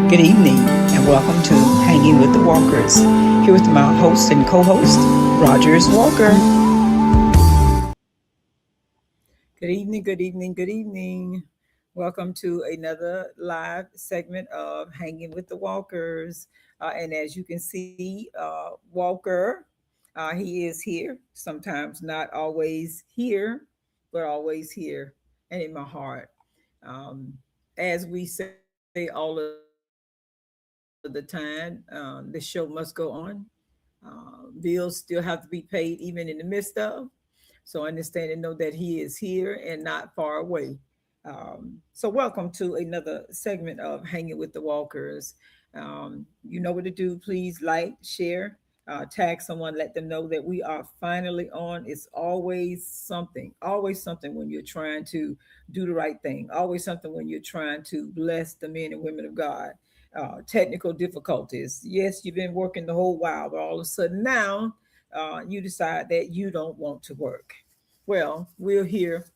Good evening, and welcome to Hanging with the Walkers. Here with my host and co-host, Rogers Walker. Good evening, good evening, good evening. Welcome to another live segment of Hanging with the Walkers. And as you can see, Walker, he is here. Sometimes not always here, but always here and in my heart. Um, as we say all of the time, the show must go on. Bills still have to be paid even in the midst of. So understand and know that He is here and not far away. So welcome to another segment of Hanging with the Walkers. You know what to do. Please like, share, tag someone, let them know that we are finally on. It's always something when you're trying to do the right thing. Always something when you're trying to bless the men and women of God. Technical difficulties. Yes, you've been working the whole while, but all of a sudden now you decide that you don't want to work. Well, we're here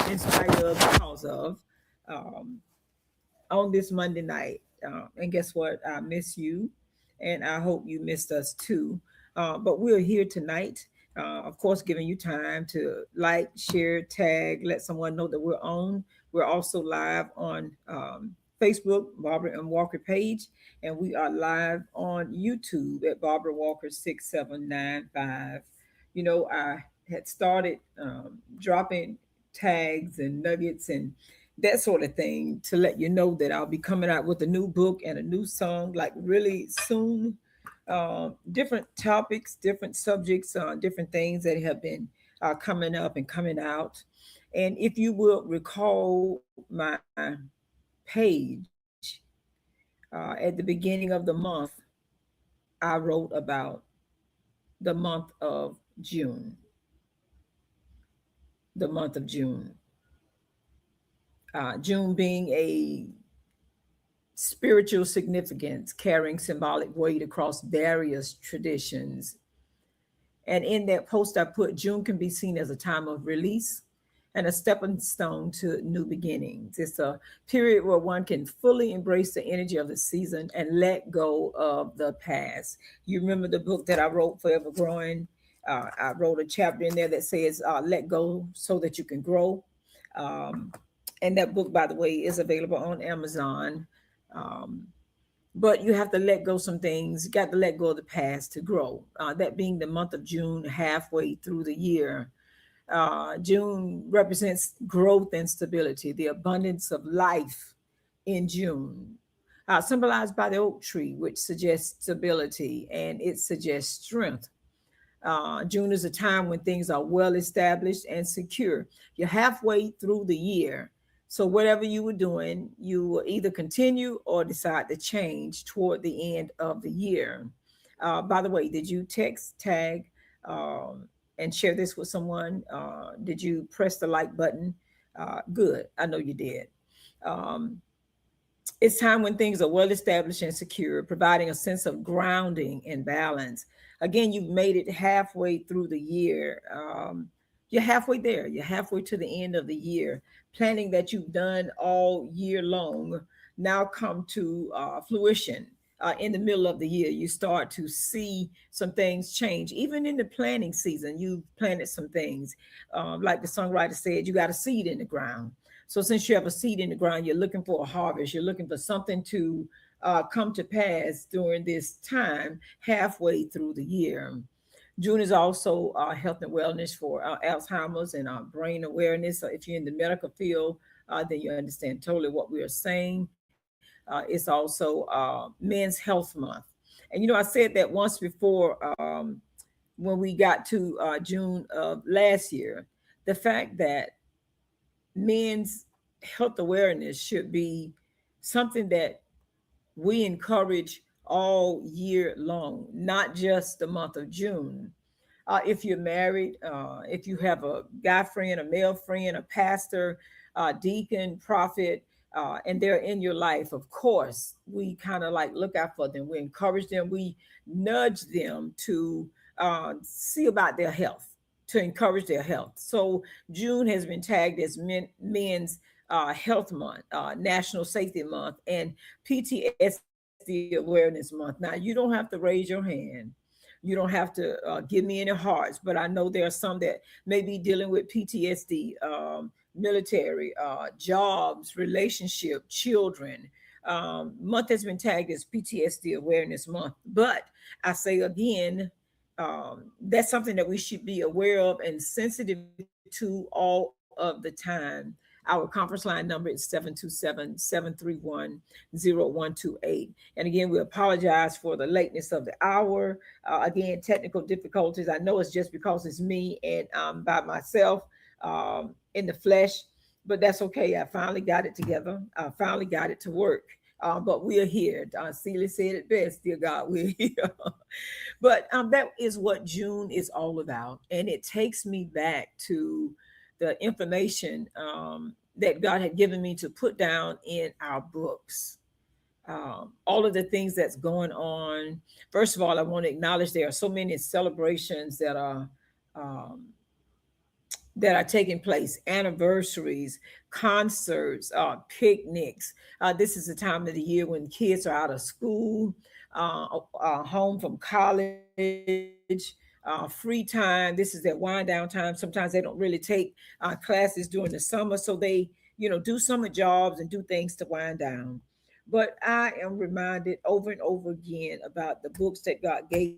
in spite of, because of, um, on this Monday night. And guess what? I miss you, and I hope you missed us too. But we're here tonight, of course, giving you time to like, share, tag, let someone know that we're on. We're also live on Facebook, Barbara and Walker page, and we are live on YouTube at Barbara Walker 6795. I had started dropping tags and nuggets and that sort of thing to let you know that I'll be coming out with a new book and a new song like really soon. Different topics, different subjects, different things that have been coming up and coming out. And if you will recall my page at the beginning of the month, I wrote about the month of June, the month of June. June being a spiritual significance, carrying symbolic weight across various traditions. And in that post, I put June can be seen as a time of release and a stepping stone to new beginnings. It's a period where one can fully embrace the energy of the season and let go of the past. You remember the book that I wrote, Forever Growing? I wrote a chapter in there that says, let go so that you can grow. Um, and that book, by the way, is available on Amazon. Um, but you have to let go some things. You got to let go of the past to grow. That being the month of June, halfway through the year. June represents growth and stability, the abundance of life in June, symbolized by the oak tree, which suggests stability and it suggests strength. June is a time when things are well established and secure. You're halfway through the year. So, whatever you were doing, you will either continue or decide to change toward the end of the year. By the way, did you text, tag, and share this with someone? Did you press the like button? Good. I know you did. Um, it's time when things are well established and secure, providing a sense of grounding and balance. Again, you've made it halfway through the year. You're halfway there. You're halfway to the end of the year. Planning that you've done all year long now come to fruition. In the middle of the year, you start to see some things change. Even in the planning season, you've planted some things. Like the songwriter said, you got a seed in the ground. So since you have a seed in the ground, you're looking for a harvest. You're looking for something to come to pass during this time, halfway through the year. June is also health and wellness for Alzheimer's and brain awareness. So if you're in the medical field, then you understand totally what we are saying. It's also Men's Health Month. And I said that once before when we got to June of last year, the fact that men's health awareness should be something that we encourage all year long, not just the month of June. If you're married, if you have a guy friend, a male friend, a pastor, deacon, prophet, and they're in your life, of course, we kind of like look out for them. We encourage them. We nudge them to see about their health, to encourage their health. So June has been tagged as men's Health Month, National Safety Month, and PTSD Awareness Month. Now, you don't have to raise your hand. You don't have to give me any hearts, but I know there are some that may be dealing with PTSD, military, jobs, relationship, children. Month has been tagged as PTSD Awareness Month. But I say again, that's something that we should be aware of and sensitive to all of the time. Our conference line number is 727-731-0128. And again, we apologize for the lateness of the hour. Again, technical difficulties. I know it's just because it's me and by myself in the flesh, but that's okay. I finally got it together. I finally got it to work. But we are here. Celia said it best, dear God, we're here. But that is what June is all about. And it takes me back to the information that God had given me to put down in our books. All of the things that's going on. First of all, I want to acknowledge there are so many celebrations um, that are taking place, anniversaries, concerts, picnics. This is the time of the year when kids are out of school, home from college, free time. This is their wind down time. Sometimes they don't really take classes during the summer, so they, do summer jobs and do things to wind down. But I am reminded over and over again about the books that God gave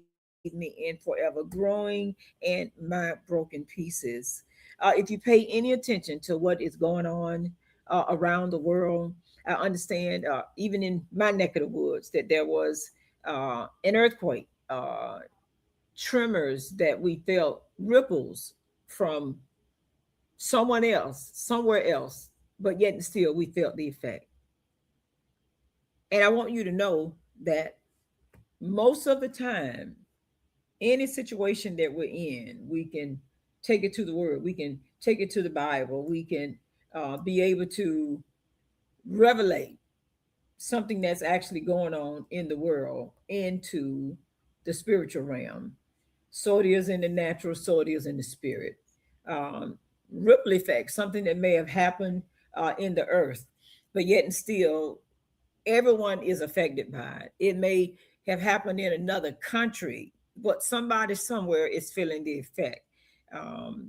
me in Forever Growing and My Broken Pieces. If you pay any attention to what is going on around the world, I understand, even in my neck of the woods, that there was an earthquake, tremors that we felt, ripples from someone else, somewhere else, but yet and still we felt the effect. And I want you to know that most of the time, any situation that we're in, we can take it to the word, we can take it to the Bible, we can be able to revelate something that's actually going on in the world into the spiritual realm. So it is in the natural, so it is in the spirit. Um, Ripple effect, something that may have happened in the earth, but yet and still everyone is affected by it. It may have happened in another country, but somebody somewhere is feeling the effect.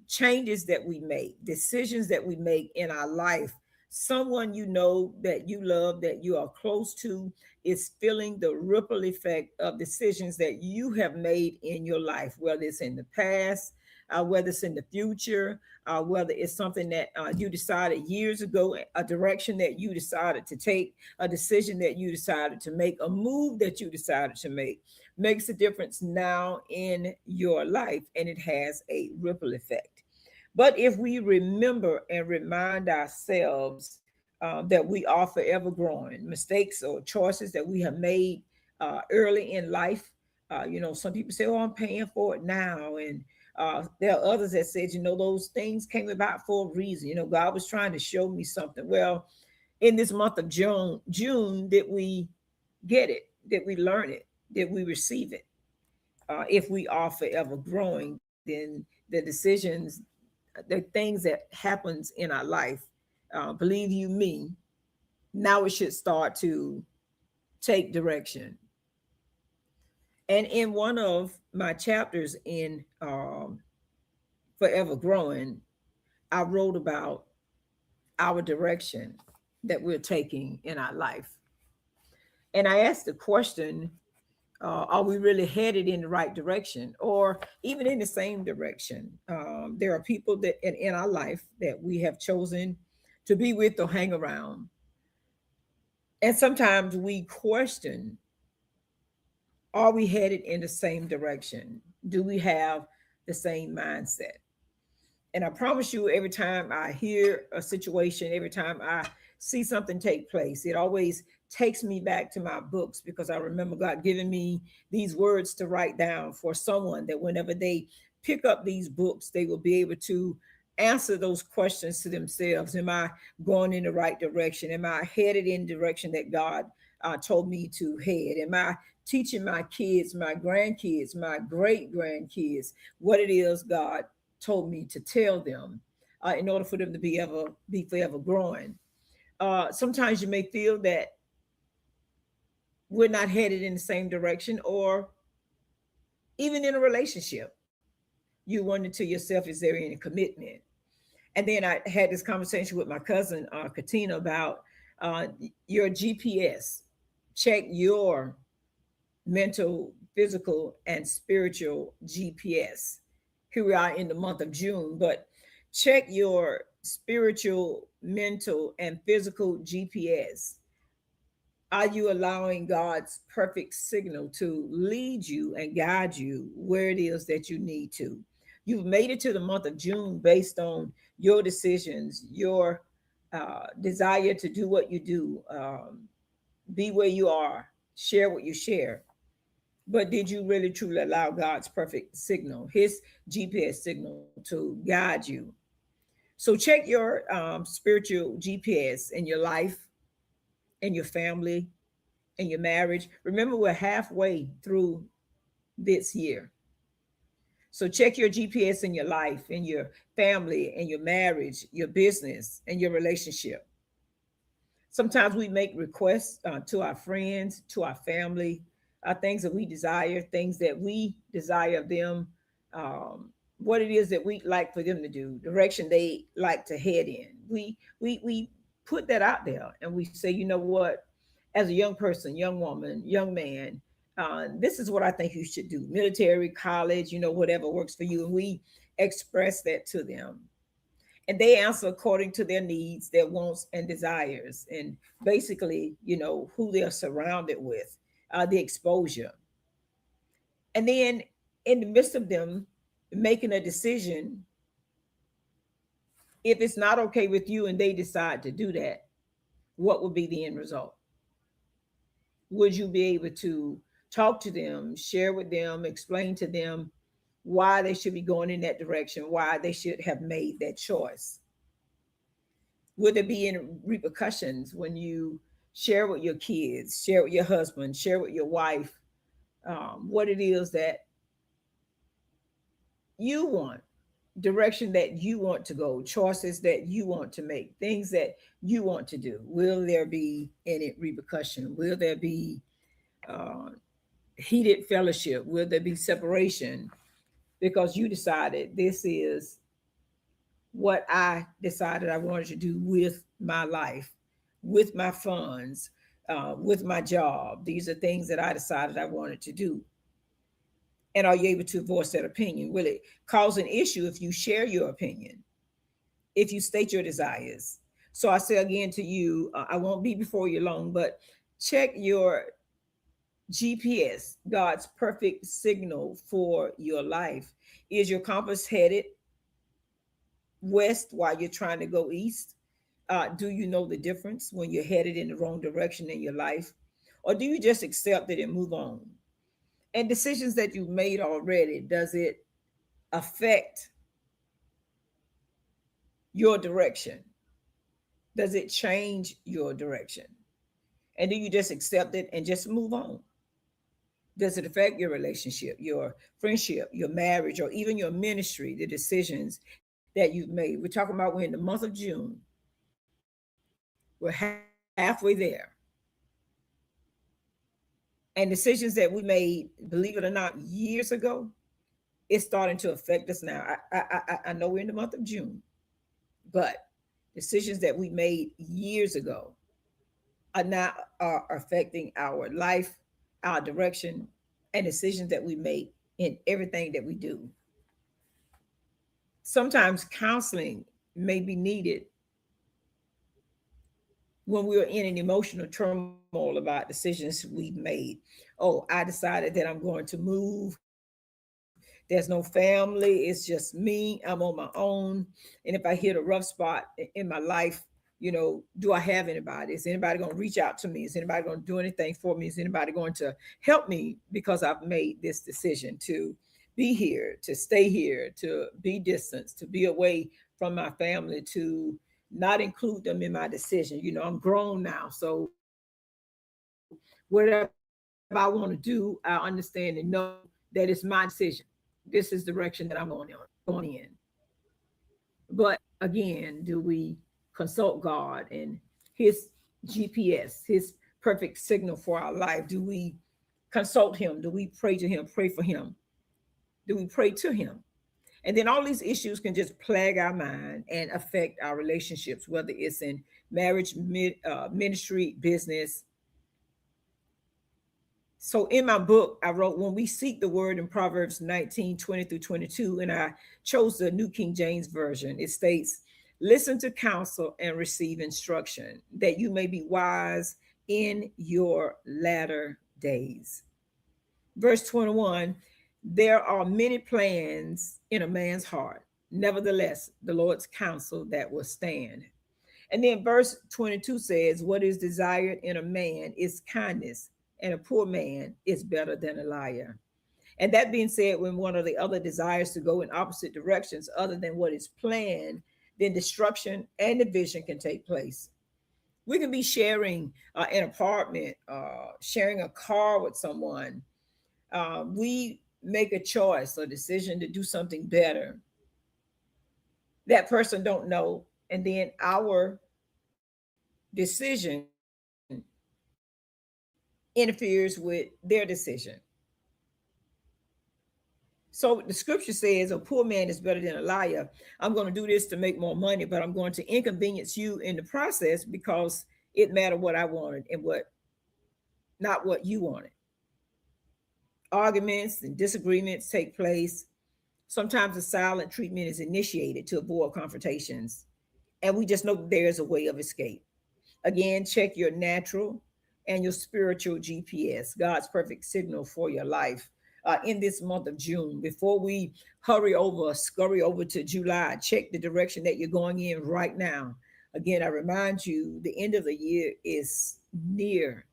Changes that we make, decisions that we make in our life, someone you know that you love, that you are close to, is feeling the ripple effect of decisions that you have made in your life, whether it's in the past, whether it's in the future, whether it's something that you decided years ago, a direction that you decided to take, a decision that you decided to make, a move that you decided to make, makes a difference now in your life, and it has a ripple effect. But if we remember and remind ourselves that we are forever growing, mistakes or choices that we have made early in life, some people say, "Oh, I'm paying for it now," and there are others that said, those things came about for a reason. God was trying to show me something. Well, in this month of June, did we get it? Did we learn it? Did we receive it? If we are forever growing, then the decisions, the things that happens in our life, believe you me, now it should start to take direction. And in one of my chapters in Forever Growing, I wrote about our direction that we're taking in our life. And I asked the question, are we really headed in the right direction or even in the same direction? There are people that in our life that we have chosen to be with or hang around. And sometimes we question, are we headed in the same direction? Do we have the same mindset? And I promise you, every time I hear a situation, every time I see something take place, it always takes me back to my books, because I remember God giving me these words to write down for someone, that whenever they pick up these books, they will be able to answer those questions to themselves. Am I going in the right direction? Am I headed in the direction that God told me to head? Am I teaching my kids, my grandkids, my great grandkids what it is God told me to tell them, in order for them to be forever growing? Sometimes you may feel that we're not headed in the same direction, or even in a relationship, you wonder to yourself, is there any commitment? And then I had this conversation with my cousin, Katina, about uh, your GPS. Check your mental, physical, and spiritual GPS. Here we are in the month of June, but check your spiritual, mental, and physical GPS. Are you allowing God's perfect signal to lead you and guide you where it is that you need to? You've made it to the month of June based on your decisions, your desire to do what you do, be where you are, share what you share. But did you really truly allow God's perfect signal, his GPS signal, to guide you? So check your spiritual GPS in your life, in your family, in your marriage. Remember, we're halfway through this year. So check your GPS in your life, in your family, in your marriage, your business, and your relationship. Sometimes we make requests to our friends, to our family, things that we desire, things that we desire of them, what it is that we like for them to do, direction they like to head in. We put that out there, and we say, you know what, as a young person, young woman, young man, this is what I think you should do. Military, college, whatever works for you, and we express that to them, and they answer according to their needs, their wants and desires, and basically, who they're surrounded with, the exposure. And then in the midst of them making a decision, if it's not okay with you and they decide to do that, what would be the end result? Would you be able to talk to them, share with them, explain to them why they should be going in that direction, why they should have made that choice? Would there be any repercussions when you share with your kids, share with your husband, share with your wife, what it is that you want, direction that you want to go, choices that you want to make, things that you want to do? Will there be any repercussion? Will there be uh, heated fellowship? Will there be separation because you decided this is what I decided I wanted to do with my life, with my funds, with my job? These are things that I decided I wanted to do. And are you able to voice that opinion? Will it cause an issue if you share your opinion, if you state your desires? So I say again to you, I won't be before you long, but check your GPS, God's perfect signal for your life. Is your compass headed west while you're trying to go east? Do you know the difference when you're headed in the wrong direction in your life? Or do you just accept it and move on? And decisions that you've made already, does it affect your direction? Does it change your direction? And do you just accept it and just move on? Does it affect your relationship, your friendship, your marriage, or even your ministry, the decisions that you've made? We're talking about we're in the month of June. We're halfway there. And decisions that we made, believe it or not, years ago, it's starting to affect us now. I know we're in the month of June, but decisions that we made years ago are now are affecting our life, our direction, and decisions that we make in everything that we do. Sometimes counseling may be needed when we are in an emotional turmoil about decisions we've made. Oh, I decided that I'm going to move. There's no family. It's just me. I'm on my own. And if I hit a rough spot in my life, do I have anybody? Is anybody going to reach out to me? Is anybody going to do anything for me? Is anybody going to help me because I've made this decision to be here, to stay here, to be distant, to be away from my family, to not include them in my decision? I'm grown now. So whatever I want to do, I understand and know that it's my decision. This is the direction that I'm going in. But again, do we consult God and his GPS, his perfect signal for our life? Do we consult him? Do we pray to him, pray for him? Do we pray to him? And then all these issues can just plague our mind and affect our relationships, whether it's in marriage, ministry, business. So in my book, I wrote, when we seek the word in Proverbs 19:20-22, and I chose the New King James Version, it states, listen to counsel and receive instruction, that you may be wise in your latter days. Verse 21, there are many plans in a man's heart. Nevertheless, the Lord's counsel that will stand. And then verse 22 says, what is desired in a man is kindness, and a poor man is better than a liar. And that being said, when one of the other desires to go in opposite directions other than what is planned, then destruction and division can take place. We can be sharing an apartment, sharing a car with someone. We make a choice or decision to do something better. That person don't know, and then our decision interferes with their decision. So the scripture says a poor man is better than a liar. I'm going to do this to make more money, but I'm going to inconvenience you in the process because it mattered what I wanted and what not what you wanted. Arguments and disagreements take place. Sometimes a silent treatment is initiated to avoid confrontations, and we just know there's a way of escape. Again, check your natural and your spiritual GPS, God's perfect signal for your life. In this month of June, before we scurry over to July, check the direction that you're going in right now. Again, I remind you, the end of the year is near.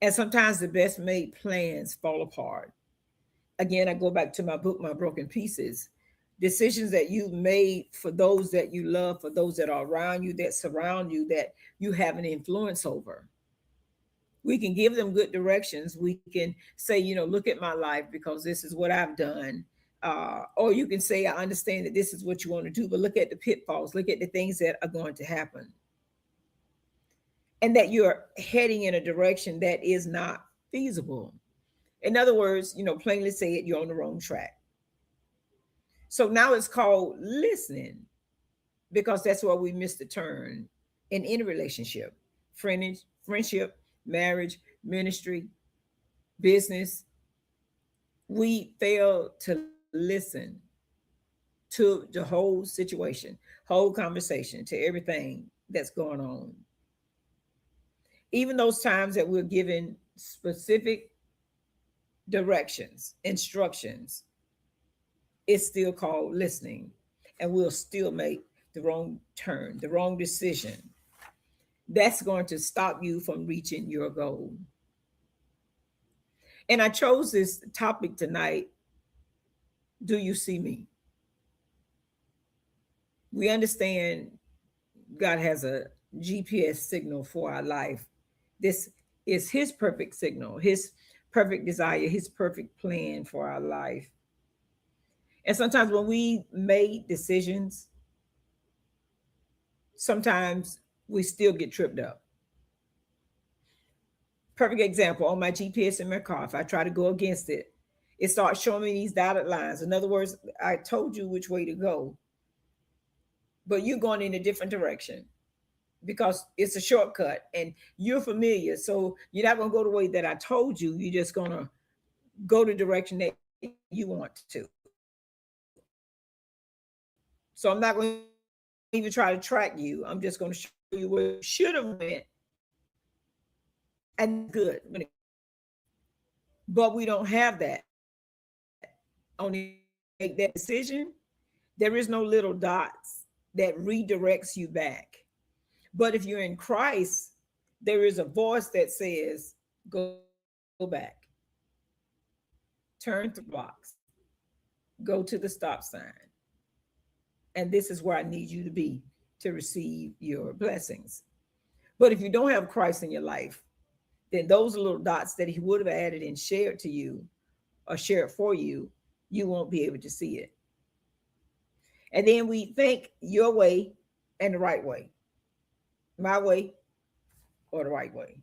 And sometimes the best made plans fall apart. Again, I go back to my book, My Broken Pieces. Decisions that you've made for those that you love, for those that are around you, that surround you, that you have an influence over. We can give them good directions. We can say, look at my life because this is what I've done. Or you can say, I understand that this is what you want to do, but look at the pitfalls, look at the things that are going to happen. And that you're heading in a direction that is not feasible. In other words, plainly say it, you're on the wrong track. So now it's called listening, because that's where we miss the turn in any relationship, friendship, marriage, ministry, business. We fail to listen to the whole situation, whole conversation, to everything that's going on. Even those times that we're given specific directions, instructions, it's still called listening, and we'll still make the wrong turn, the wrong decision. That's going to stop you from reaching your goal. And I chose this topic tonight. Do you see me? We understand God has a GPS signal for our life. This is his perfect signal, his perfect desire, his perfect plan for our life. And sometimes when we made decisions, sometimes we still get tripped up. Perfect example, on my GPS in my car, if I try to go against it, it starts showing me these dotted lines. In other words, I told you which way to go, but you're going in a different direction because it's a shortcut and you're familiar. So you're not going to go the way that I told you. You're just going to go the direction that you want to. So I'm not going to even try to track you. I'm just going to show you where you should have went. And good. But we don't have that. Only make that decision. There is no little dots that redirects you back. But if you're in Christ, there is a voice that says, go back. Turn to blocks. Go to the stop sign. And this is where I need you to be to receive your blessings. But if you don't have Christ in your life, then those little dots that he would have added and shared to you or shared for you, you won't be able to see it. And then we think your way and the right way, my way or the right way.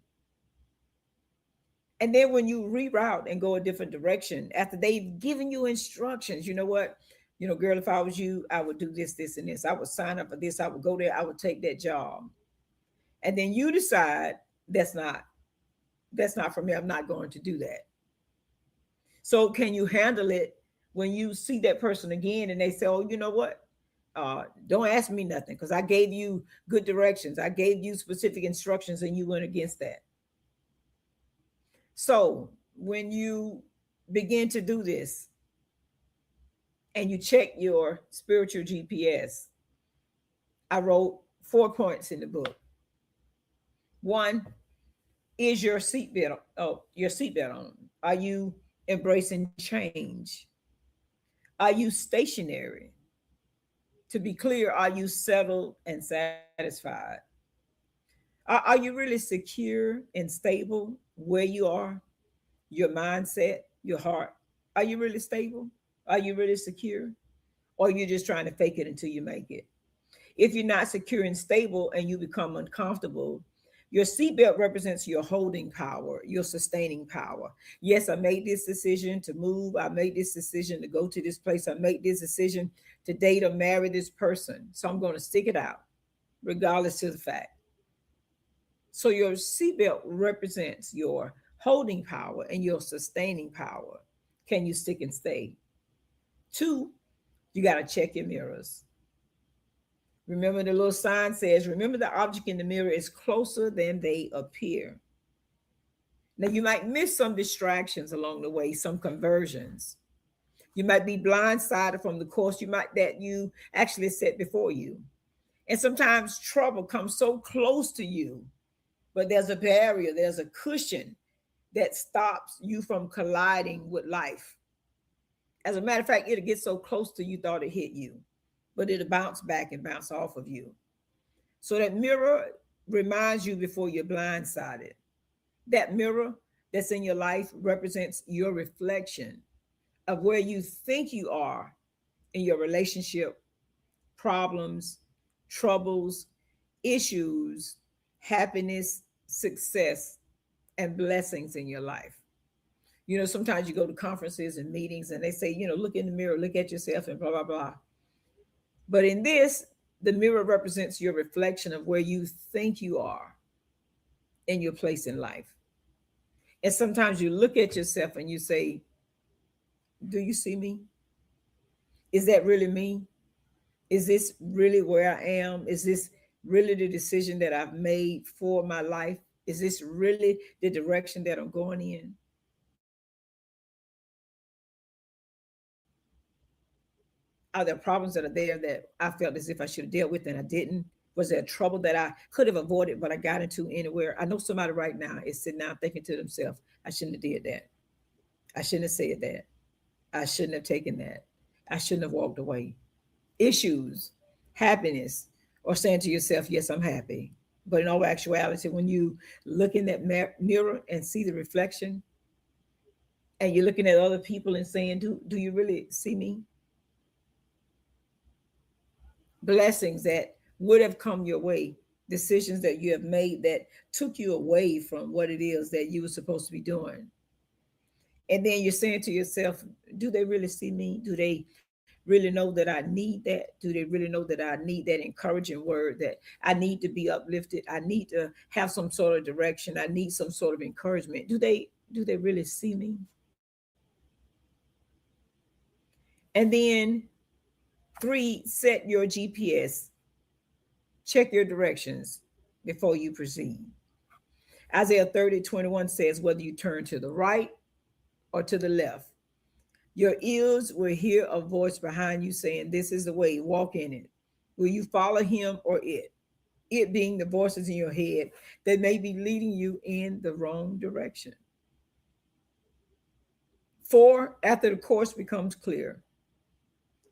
And then when you reroute and go a different direction, after they've given you instructions, you know what? Girl, if I was you, I would do this, this, and this. I would sign up for this. I would go there. I would take that job. And then you decide that's not for me. I'm not going to do that. So can you handle it when you see that person again and they say, oh, you know what? Don't ask me nothing because I gave you good directions. I gave you specific instructions and you went against that. So when you begin to do this and you check your spiritual GPS, I wrote 4 points in the book. One, is your seatbelt on? Are you embracing change? Are you stationary? To be clear, are you settled and satisfied? Are you really secure and stable where you are? Your mindset, your heart. Are you really stable? Are you really secure? Or are you just trying to fake it until you make it? If you're not secure and stable and you become uncomfortable, your seatbelt represents your holding power, your sustaining power. Yes, I made this decision to move. I made this decision to go to this place. I made this decision to date or marry this person. So I'm going to stick it out, regardless of the fact. So your seatbelt represents your holding power and your sustaining power. Can you stick and stay? Two, you got to check your mirrors. Remember the little sign says, remember the object in the mirror is closer than they appear. Now you might miss some distractions along the way, some conversions. You might be blindsided from the course that you actually set before you. And sometimes trouble comes so close to you, but there's a barrier, there's a cushion that stops you from colliding with life. As a matter of fact, it'll get so close to you thought it hit you, but it'll bounce back and bounce off of you. So that mirror reminds you before you're blindsided. That mirror that's in your life represents your reflection of where you think you are in your relationship, problems, troubles, issues, happiness, success, and blessings in your life. Sometimes you go to conferences and meetings and they say, look in the mirror, look at yourself and blah, blah, blah. But in this, the mirror represents your reflection of where you think you are in your place in life. And sometimes you look at yourself and you say, do you see me? Is that really me? Is this really where I am? Is this really the decision that I've made for my life? Is this really the direction that I'm going in? Are there problems that are there that I felt as if I should have dealt with and I didn't? Was there trouble that I could have avoided, but I got into anywhere? I know somebody right now is sitting down thinking to themselves, I shouldn't have did that. I shouldn't have said that. I shouldn't have taken that. I shouldn't have walked away. Issues, happiness, or saying to yourself, yes, I'm happy. But in all actuality, when you look in that mirror and see the reflection, and you're looking at other people and saying, do you really see me? Blessings that would have come your way, decisions that you have made that took you away from what it is that you were supposed to be doing. And then you're saying to yourself, do they really see me? Do they really know that I need that? Do they really know that I need that encouraging word, that I need to be uplifted? I need to have some sort of direction. I need some sort of encouragement. Do they really see me? And then three, set your GPS. Check your directions before you proceed. Isaiah 30:21 says, whether you turn to the right or to the left, your ears will hear a voice behind you saying, this is the way, walk in it. Will you follow him or it? It being the voices in your head that may be leading you in the wrong direction. Four, after the course becomes clear,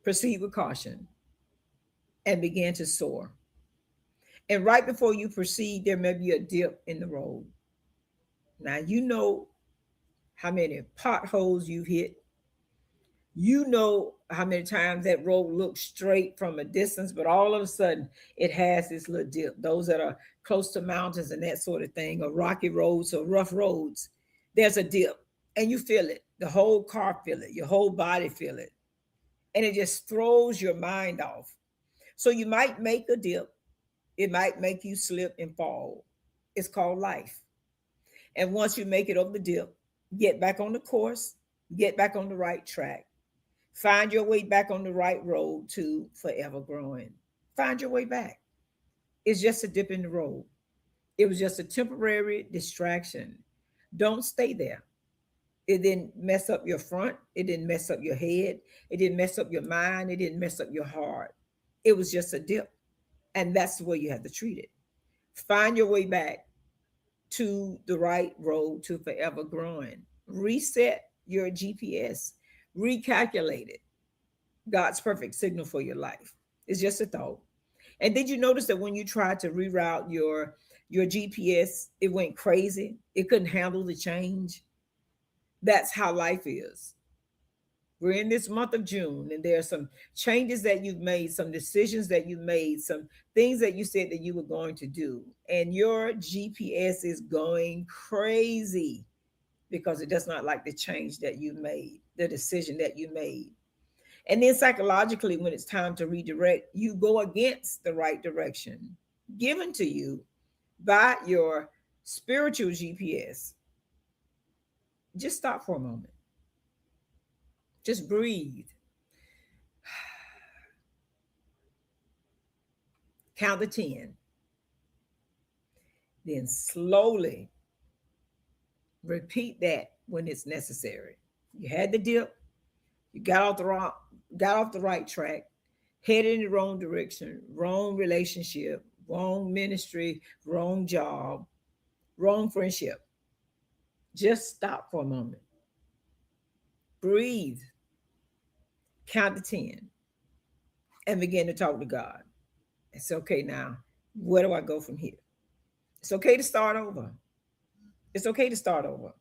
proceed with caution and begin to soar. And right before you proceed, there may be a dip in the road. Now, you know how many potholes you've hit. You know how many times that road looks straight from a distance, but all of a sudden it has this little dip. Those that are close to mountains and that sort of thing, or rocky roads or rough roads, There's a dip and you feel it. The whole car feel it. Your whole body feel it. And it just throws your mind off. So you might make a dip. It might make you slip and fall. It's called life. And once you make it over the dip, get back on the course, get back on the right track, find your way back on the right road to forever growing. Find your way back. It's just a dip in the road. It was just a temporary distraction. Don't stay there. It didn't mess up your front. It didn't mess up your head. It didn't mess up your mind. It didn't mess up your heart. It was just a dip. And that's the way you have to treat it. Find your way back to the right road to forever growing. Reset your GPS, recalculate it. God's perfect signal for your life. It's just a thought. And did you notice that when you tried to reroute your GPS, it went crazy? It couldn't handle the change. That's how life is. We're in this month of June, and there are some changes that you've made, some decisions that you made, some things that you said that you were going to do. And your GPS is going crazy because it does not like the change that you made, the decision that you made. And then psychologically, when it's time to redirect, you go against the right direction given to you by your spiritual GPS. Just stop for a moment. Just breathe. Count to 10. Then slowly repeat that when it's necessary. You had the dip, you got off the right track, headed in the wrong direction, wrong relationship, wrong ministry, wrong job, wrong friendship. Just stop for a moment. Breathe. Count to 10 and begin to talk to God. It's okay now. Where do I go from here? It's okay to start over. It's okay to start over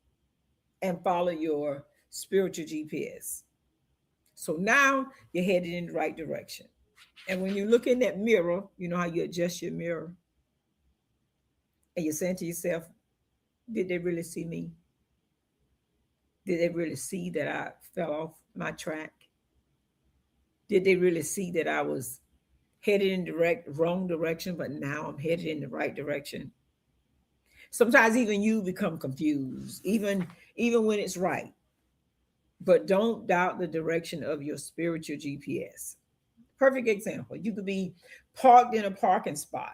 and follow your spiritual GPS. So now you're headed in the right direction. And when you look in that mirror, you know how you adjust your mirror and you're saying to yourself, did they really see me? Did they really see that I fell off my track? Did they really see that I was headed in the wrong direction, but now I'm headed in the right direction? Sometimes even you become confused, even when it's right. But don't doubt the direction of your spiritual GPS. Perfect example. You could be parked in a parking spot.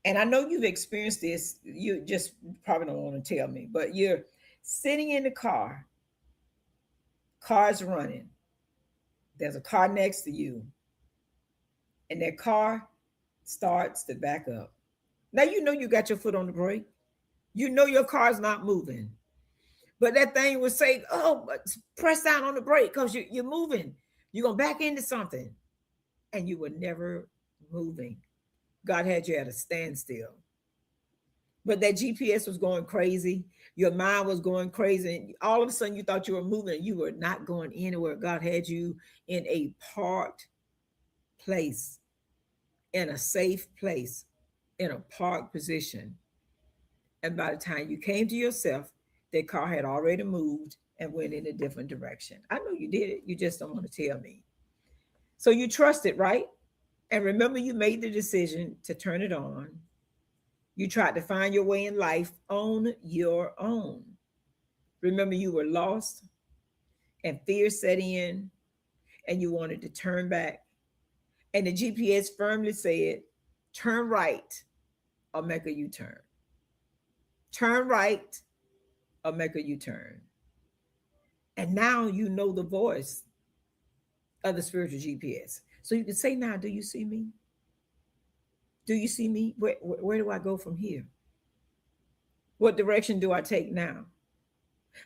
And I know you've experienced this. You just probably don't want to tell me, but you're sitting in the car's running. There's a car next to you, and that car starts to back up. Now you know you got your foot on the brake. You know your car's not moving. But that thing would say, oh, press down on the brake because you're moving. You're going to back into something. And you were never moving. God had you at a standstill. But that GPS was going crazy. Your mind was going crazy. And all of a sudden you thought you were moving. You were not going anywhere. God had you in a parked place, in a safe place, in a parked position. And by the time you came to yourself, that car had already moved and went in a different direction. I know you did it. You just don't want to tell me. So you trusted, right? And remember, you made the decision to turn it on. You tried to find your way in life on your own. Remember, you were lost and fear set in and you wanted to turn back. And the GPS firmly said, turn right or make a U-turn. Turn right or make a U-turn. And now you know the voice of the spiritual GPS. So you can say now, do you see me? Do you see me? Where do I go from here? What direction do I take now?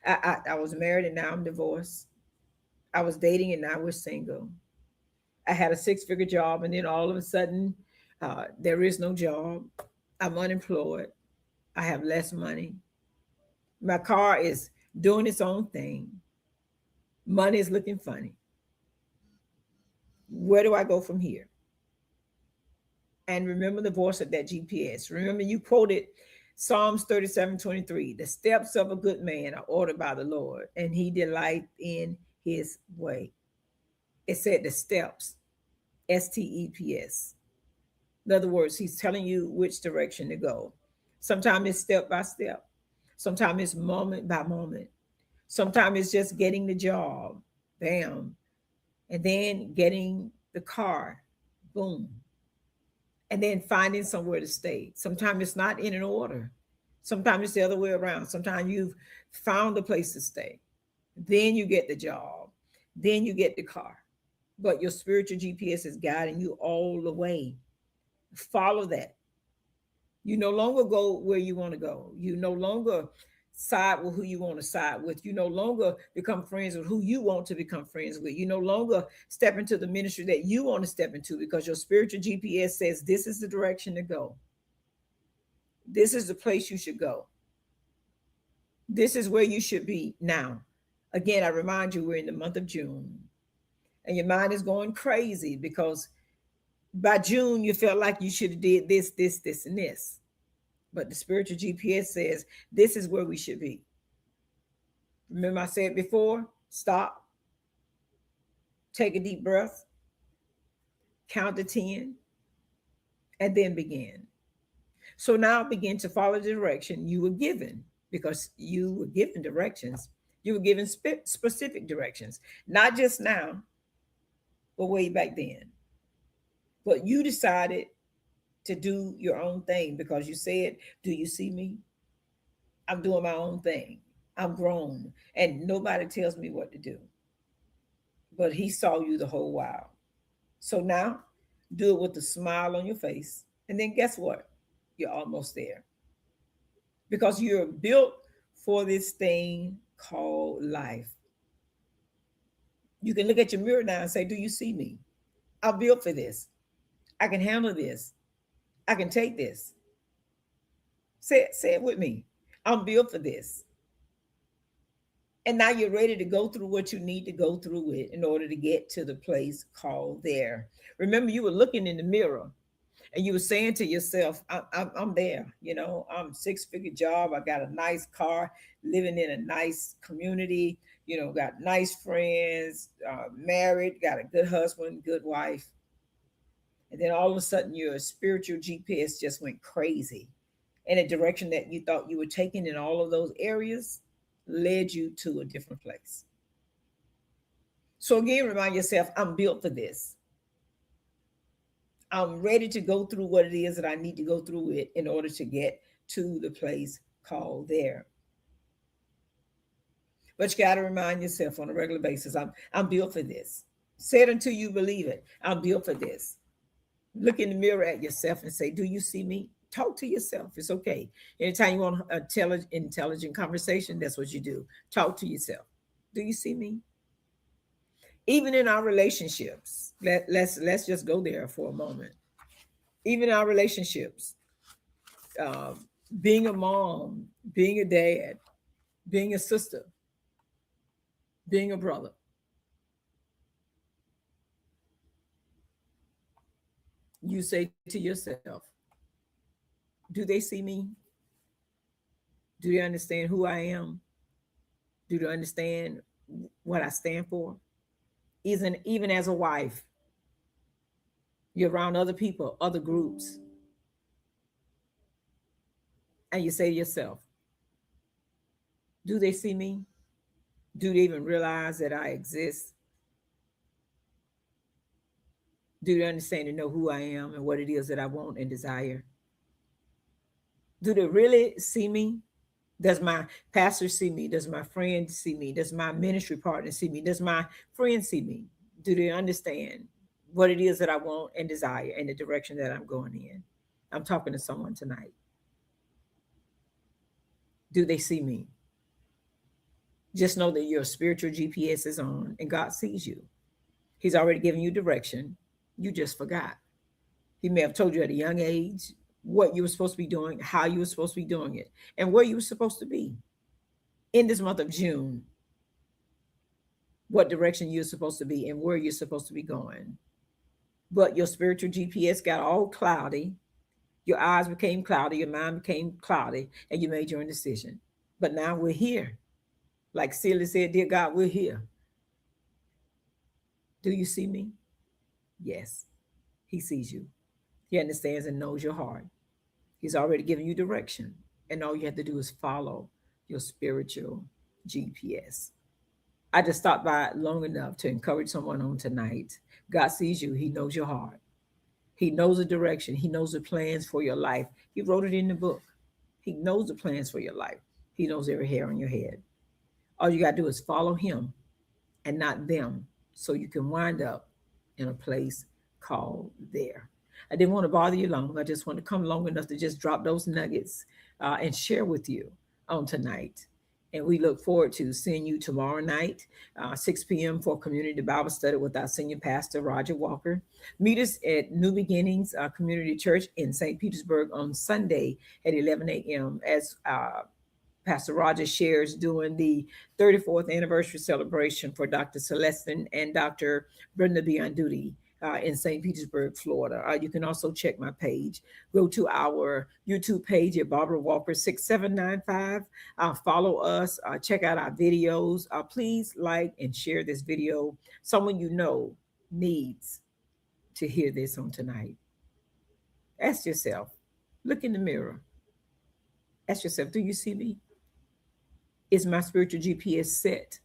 I was married and now I'm divorced. I was dating and now we're single. I had a 6-figure job and then all of a sudden there is no job. I'm unemployed. I have less money. My car is doing its own thing. Money is looking funny. Where do I go from here? And remember the voice of that GPS. Remember, you quoted Psalms 37:23. The steps of a good man are ordered by the Lord, and he delights in his way. It said the steps, steps. In other words, he's telling you which direction to go. Sometimes it's step by step. Sometimes it's moment by moment. Sometimes it's just getting the job, bam, and then getting the car, boom, and then finding somewhere to stay. Sometimes it's not in an order. Sometimes it's the other way around. Sometimes you've found a place to stay, then you get the job, then you get the car. But your spiritual GPS is guiding you all the way. Follow that. You no longer go where you want to go. You no longer side with who you want to side with. You no longer become friends with who you want to become friends with. You no longer step into the ministry that you want to step into because your spiritual GPS says this is the direction to go. This is the place you should go. This is where you should be now. Again, I remind you, we're in the month of June, and your mind is going crazy because by June you felt like you should have did this, and this. But the spiritual GPS says this is where we should be. Remember I said before, stop, take a deep breath, count to 10, and then begin. So now begin to follow the direction you were given, because you were given directions. You were given specific directions, not just now, but way back then. But you decided to do your own thing because you said, do you see me? I'm doing my own thing. I'm grown and nobody tells me what to do. But he saw you the whole while. So now do it with a smile on your face. And then guess what? You're almost there. Because you're built for this thing called life. You can look at your mirror now and say, do you see me? I'm built for this. I can handle this. I can take this. Say it with me. I'm built for this. And now you're ready to go through what you need to go through it in order to get to the place called there. Remember, you were looking in the mirror and you were saying to yourself, I'm there. You know, I'm 6-figure job. I got a nice car, living in a nice community, you know, got nice friends, married, got a good husband, good wife. And then all of a sudden your spiritual GPS just went crazy in a direction that you thought you were taking in all of those areas led you to a different place. So again, remind yourself, I'm built for this. I'm ready to go through what it is that I need to go through it in order to get to the place called there. But you got to remind yourself on a regular basis, I'm built for this. Say it until you believe it. I'm built for this. Look in the mirror at yourself and say, do you see me? Talk to yourself. It's okay. Anytime you want an intelligent conversation, that's what you do. Talk to yourself. Do you see me? Even in our relationships, let's just go there for a moment. Even our relationships, uh, being a mom, being a dad, being a sister, being a brother. You say to yourself, do they see me? Do they understand who I am? Do they understand what I stand for? Even as a wife, you're around other people, other groups, and you say to yourself, do they see me? Do they even realize that I exist? Do they understand and know who I am and what it is that I want and desire? Do they really see me? Does my pastor see me? Does my friend see me? Does my ministry partner see me? Does my friend see me? Do they understand what it is that I want and desire and the direction that I'm going in? I'm talking to someone tonight. Do they see me? Just know that your spiritual GPS is on and God sees you. He's already given you direction. You just forgot. He may have told you at a young age what you were supposed to be doing, how you were supposed to be doing it, and where you were supposed to be in this month of June, what direction you're supposed to be and where you're supposed to be going. But your spiritual GPS got all cloudy. Your eyes became cloudy, your mind became cloudy, and you made your own decision. But now we're here. Like Celia said, dear God, we're here. Do you see me? Yes, he sees you. He understands and knows your heart. He's already given you direction. And all you have to do is follow your spiritual GPS. I just stopped by long enough to encourage someone on tonight. God sees you, he knows your heart. He knows the direction, he knows the plans for your life. He wrote it in the book. He knows the plans for your life. He knows every hair on your head. All you got to do is follow him and not them, so you can wind up in a place called there. I didn't want to bother you long. I just want to come long enough to just drop those nuggets and share with you on tonight. And we look forward to seeing you tomorrow night, 6 p.m. for Community Bible Study with our senior pastor, Roger Walker. Meet us at New Beginnings Community Church in St. Petersburg on Sunday at 11 a.m. as Pastor Roger shares during the 34th anniversary celebration for Dr. Celestin and Dr. Brenda Bionduty in St. Petersburg, Florida. You can also check my page. Go to our YouTube page at Barbara Walker 6795. Follow us. Check out our videos. Please like and share this video. Someone you know needs to hear this on tonight. Ask yourself, look in the mirror. Ask yourself, do you see me? Is my spiritual GPS set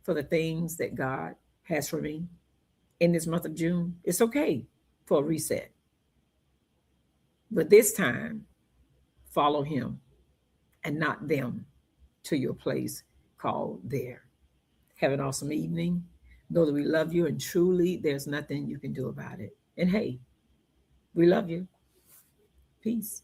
for the things that God has for me in this month of June? It's okay for a reset. But this time, follow him and not them to your place called there. Have an awesome evening. Know that we love you, and truly there's nothing you can do about it. And hey, we love you. Peace.